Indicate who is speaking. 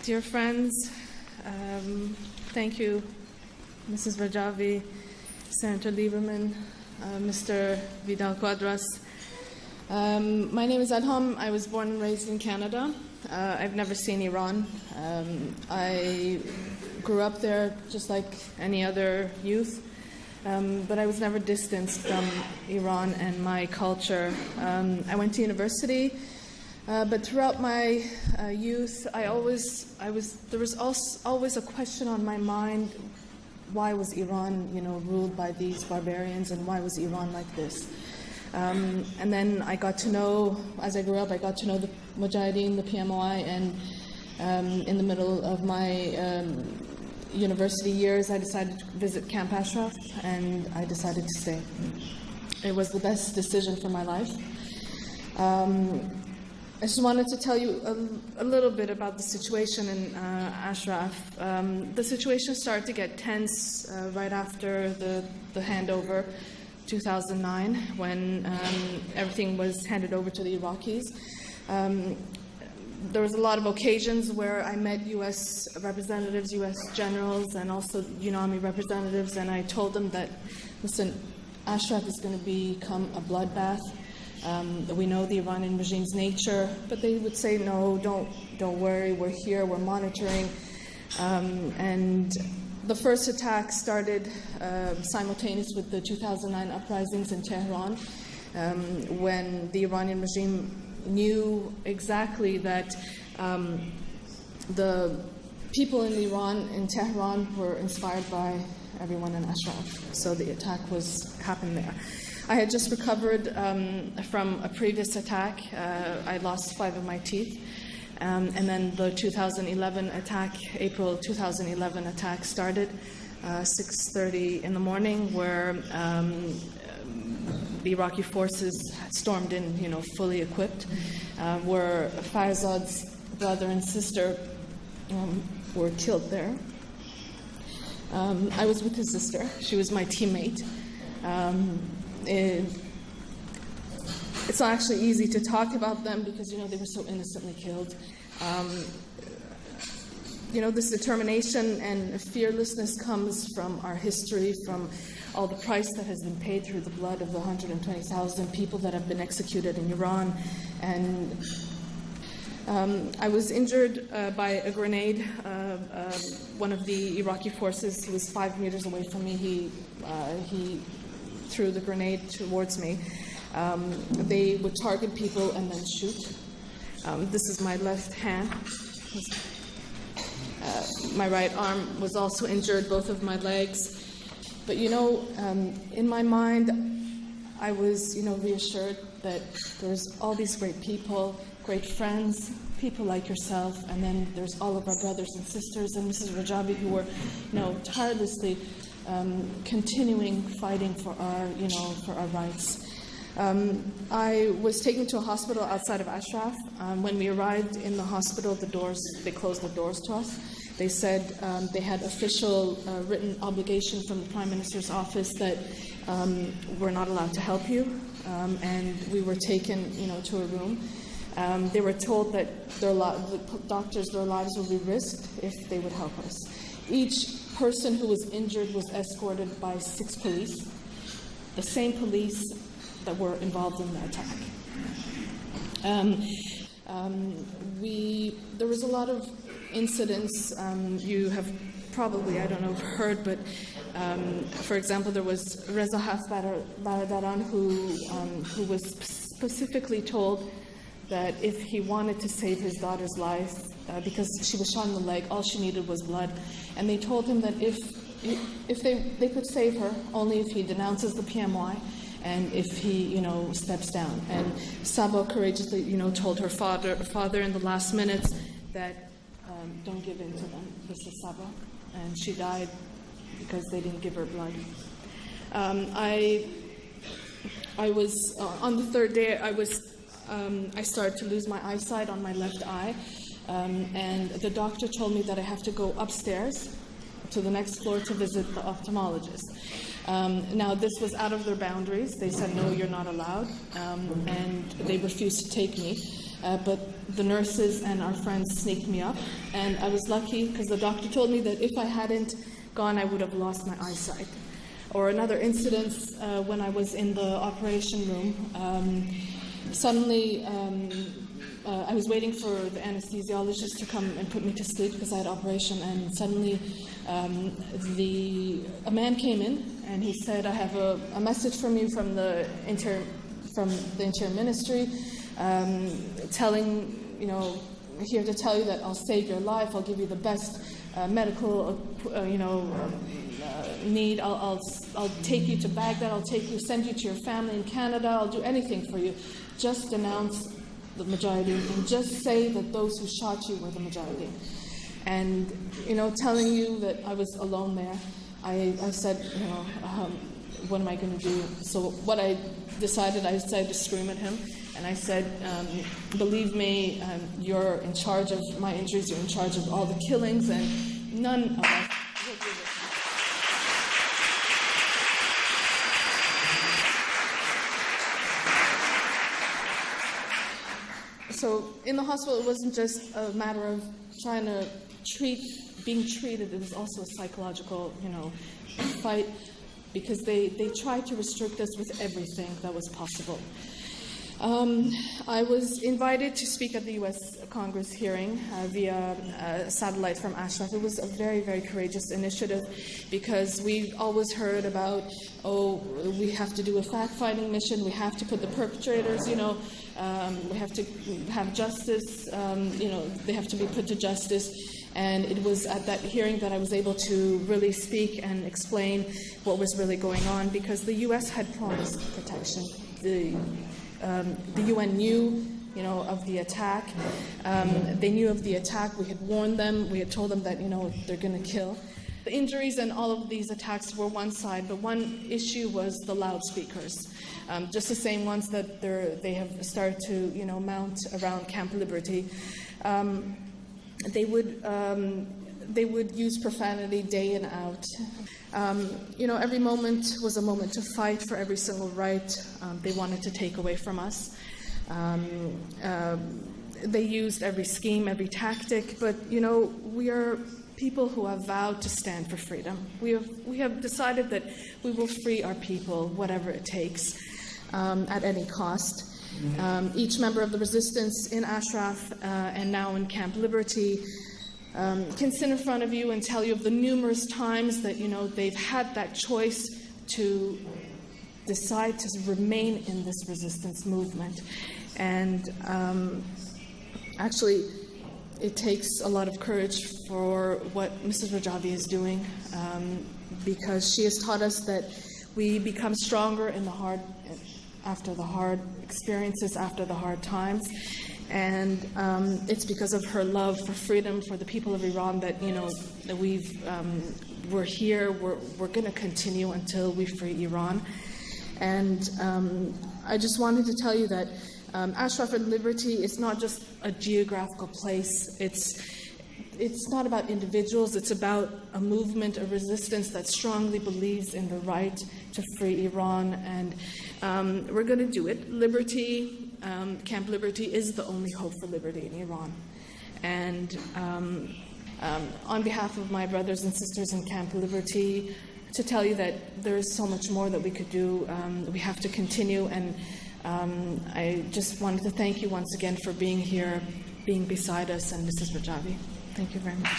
Speaker 1: Dear friends, thank you, Mrs. Rajavi, Senator Lieberman, Mr. Vidal-Quadras. My name is Elham. I was born and raised in Canada. I've never seen Iran. I grew up there just like any other youth, but I was never distanced from Iran and my culture. I went to university. But throughout my youth, there was always a question on my mind: why was Iran, ruled by these barbarians, and why was Iran like this? And then I got to know, as I grew up, I got to know the Mujahideen, the PMOI, and in the middle of my university years, I decided to visit Camp Ashraf, and I decided to stay. It was the best decision for my life. I just wanted to tell you a little bit about the situation in Ashraf. The situation started to get tense right after the handover, 2009, when everything was handed over to the Iraqis. There was a lot of occasions where I met U.S. representatives, U.S. generals, and also UNAMI representatives, and I told them that, listen, Ashraf is going to become a bloodbath. We know the Iranian regime's nature, but they would say, no, don't worry, we're here, we're monitoring. And the first attack started simultaneous with the 2009 uprisings in Tehran, when the Iranian regime knew exactly that the people in Iran, in Tehran, were inspired by everyone in Ashraf. So the attack happened there. I had just recovered from a previous attack. I lost 5 of my teeth. And then the 2011 attack, April 2011 attack started, 6:30 in the morning, where the Iraqi forces stormed in, fully equipped, where Farzad's brother and sister were killed there. I was with his sister. She was my teammate. It's not actually easy to talk about them because, they were so innocently killed. This determination and fearlessness comes from our history, from all the price that has been paid through the blood of the 120,000 people that have been executed in Iran. And I was injured by a grenade. One of the Iraqi forces, he was 5 meters away from me, he threw the grenade towards me. They would target people and then shoot. This is my left hand. My right arm was also injured, both of my legs. But in my mind, I was reassured that there's all these great people, great friends, people like yourself, and then there's all of our brothers and sisters and Mrs. Rajavi who were tirelessly continuing fighting for our rights. I was taken to a hospital outside of Ashraf. When we arrived in the hospital, they closed the doors to us. They said they had official written obligation from the Prime Minister's office that we're not allowed to help you, and we were taken, to a room. They were told that their lives would be risked if they would help us. Each person who was injured was escorted by 6 police, the same police that were involved in the attack. There was a lot of incidents. You have probably, heard, but for example, there was Reza Baradaran who was specifically told that if he wanted to save his daughter's life, because she was shot in the leg, all she needed was blood. And they told him that if they could save her, only if he denounces the PMY and if he, steps down. And Saba courageously, told her father in the last minutes that don't give in to them. This is Saba. And she died because they didn't give her blood. I was, on the 3rd day, I started to lose my eyesight on my left eye, and the doctor told me that I have to go upstairs to the next floor to visit the ophthalmologist. Now, this was out of their boundaries. They said, no, you're not allowed, and they refused to take me. But the nurses and our friends sneaked me up, and I was lucky because the doctor told me that if I hadn't gone, I would have lost my eyesight. Or another incident when I was in the operation room, suddenly I was waiting for the anesthesiologist to come and put me to sleep because I had operation, and suddenly a man came in and he said, "I have a message from you from the Interior Ministry, telling, here to tell you that I'll save your life, I'll give you the best medical, need. I'll take you to Baghdad, send you to your family in Canada, I'll do anything for you. Just denounce the Mujahideen and just say that those who shot you were the Mujahideen." And, telling you that I was alone there, I said, what am I going to do? So what I decided to scream at him, and I said, believe me, you're in charge of my injuries, you're in charge of all the killings, and none of us will do this. So in the hospital, it wasn't just a matter of trying to being treated, it was also a psychological, fight, because they tried to restrict us with everything that was possible. I was invited to speak at the U.S. Congress hearing via satellite from Ashraf. It was a very, very courageous initiative because we've always heard about, we have to do a fact-finding mission, we have to put the perpetrators, we have to have justice, they have to be put to justice. And it was at that hearing that I was able to really speak and explain what was really going on, because the U.S. had promised protection. The UN knew, of the attack. They knew of the attack. We had warned them. We had told them that, they're going to kill. The injuries and all of these attacks were one side, but one issue was the loudspeakers, just the same ones that they have started to, mount around Camp Liberty. They would use profanity day in out. Every moment was a moment to fight for every single right they wanted to take away from us. They used every scheme, every tactic, but we are people who have vowed to stand for freedom. We have decided that we will free our people, whatever it takes, at any cost. Each member of the resistance in Ashraf and now in Camp Liberty can sit in front of you and tell you of the numerous times that they've had that choice to decide to remain in this resistance movement. And actually, it takes a lot of courage for what Mrs. Rajavi is doing, because she has taught us that we become stronger in after the hard experiences, after the hard times. And it's because of her love for freedom, for the people of Iran, that that we're here. We're going to continue until we free Iran. And I just wanted to tell you that Ashraf and Liberty is not just a geographical place. It's not about individuals. It's about a movement, a resistance that strongly believes in the right to free Iran, and we're going to do it. Liberty, Camp Liberty, is the only hope for liberty in Iran. And on behalf of my brothers and sisters in Camp Liberty, to tell you that there is so much more that we could do. We have to continue, and I just wanted to thank you once again for being here, being beside us, and Mrs. Rajavi. Thank you very much.